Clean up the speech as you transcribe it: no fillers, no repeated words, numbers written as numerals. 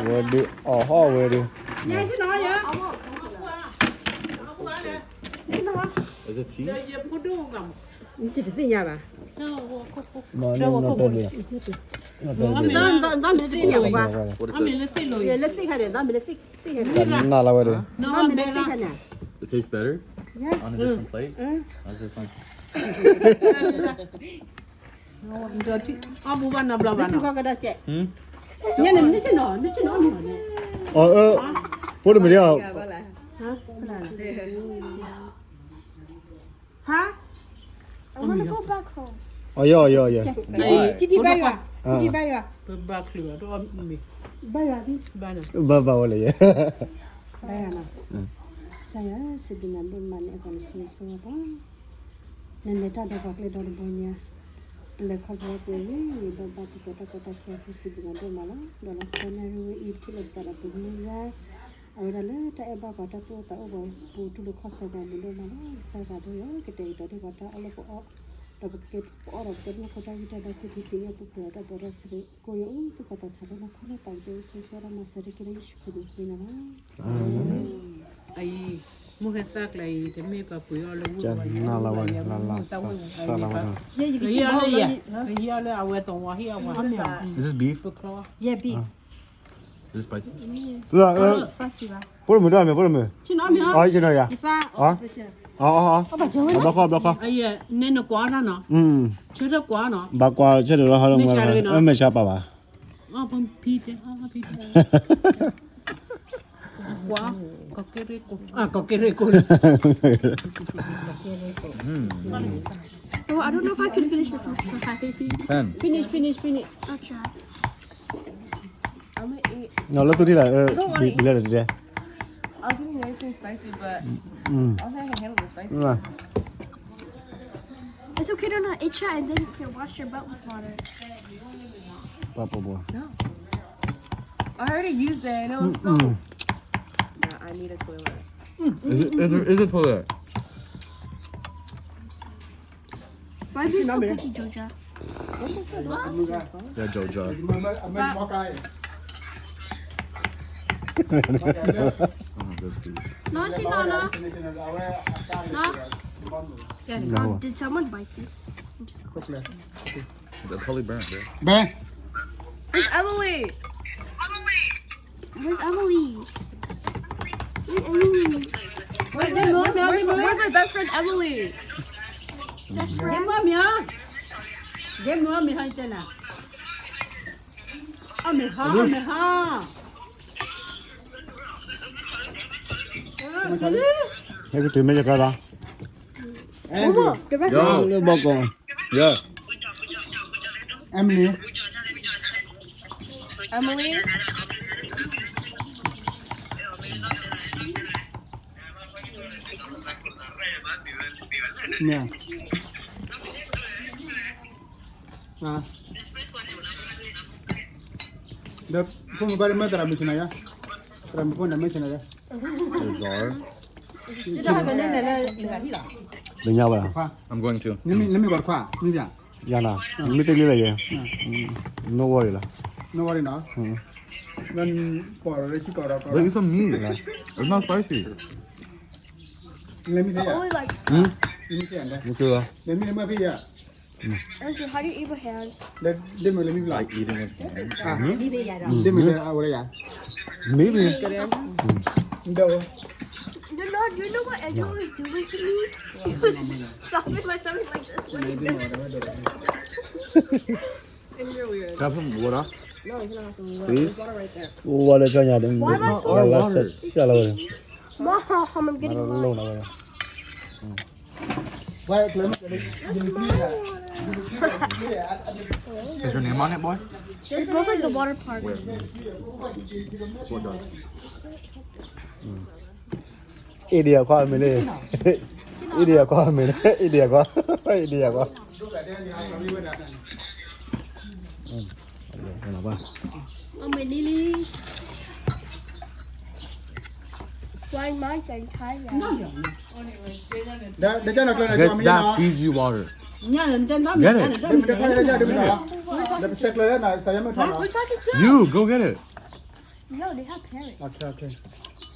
Where do? Oh, how where do? Nghe chứ nói vậy? Is it tea? Chỉ tí nhà bà. No, not really. Not really. Đó mình tí nhà bà. What is this? Giờ lấy tí hay để đó mình lấy tí hay để. Not like where. Nó mình lấy tí hay nè. It tastes better on a different plate. How's it fun? Abu ban nabla ban. Nó cái đó chạy. Nhà này nó chứ nó nữa nè. Put them here. Hả? I want to go back home. Oh, yeah. Chị đi bay à? Chị bay à? Ba kilo đó mi. Bay à đi. Ba nè. Baba wala ya. Bay à nào. Saya sedina bulan ekon semua apa. Nenek tak ada pakai dari punya. Lekar berapa ni? Bapa tu kota kita sedina bulan malam. Dalam sana itu lepas apa punya. Awalnya tak ada kata tu tak ada butuh lu khasa bulan malam. Saya kata ya kita itu ada kata Allah kok. Dapat kita orang kita kota kita ada di sini tu berada beras koyo tu kata saya nak kena tahu sesuatu masa kita syukur kita nama. Ai muhe tak lai te me pa pu yo lo wu. Jangan lawan, salah. Ya le awe tong wa hi awa. Is this beef? Yeah, beef. Is this spicy? Spicy lah. Put them down, put them. Cina mi ha? Oh, cina ya. Isa. Apa jauh? Belakang. Ai ya ne no kwa na no. Che da kwa no. Bakwa cina dah halang mana? Macam siapa bah? Ah pun pite. Kwa kokereko. Ah kokereko. Oh, I don't know if I can finish this one. 10. Finish. I'll try. I'm gonna eat. No, let's do that. Bila dia. I was thinking it too spicy, but I don't think I can handle the spicy. It's okay to not itch and then you can wash your butt with water. Apa buah? No. I already used it and it was so. Yeah, I need a toilet. Is it toilet? Why are you so picky, Joja? Yeah, Jojo. No, she no. No. Yeah, did someone bite this? That's totally burnt, bro. Bang. Where's Emily? Where's Emily? Where's Emily? Where's my best friend Emily? Best Game friend? nữa mi ha? Game nữa mi hai tên à? Mi ha. Cái từ mấy cái đó. Momo, direct. Yo. Nó bao con. Yeah. Emily. Emily? Nè. Được, không có cái mấy tờ làm này á. Làm con làm mấy này á. Jar. Bên nhau à? I'm going to. Let me work fast. Như vậy. Dạ nào. Mấy tên như này kìa. No worry là. No worry nó. Nên bỏ rồi chỉ bỏ Look, it's some meat. It's not spicy. Let me thấy à? Only like, Let me thấy à? Nó chưa? Let me thấy à? Andrew, how do you eat with hands? Let me like. Like eating with hands. Đi bây giờ rồi. Let me thấy à? Đây à? Maybe. Đâu? You know what Andrew was doing to me? He was stopping my stomach like this. Can I have some water? Please? Water cho nhà đừng. Why am I so Water. Xả lâu rồi. Mom, I'm getting Lâu mine. nào rồi. Vậy lấy Is your name on it, boy? It smells like the water park. Where? What does? Idea qua mình đi. Idea qua mình. Idea qua. Idea qua. Oh, my Lily. Flying mice and Thailand. để cho nó That feeds you water. Nhà trên đó Get mình it. ăn Để mình ra đi nào. Để xếp lại này, saya mới thằng nào. We're talking to. You go get it. No, they have parents. Okay, okay.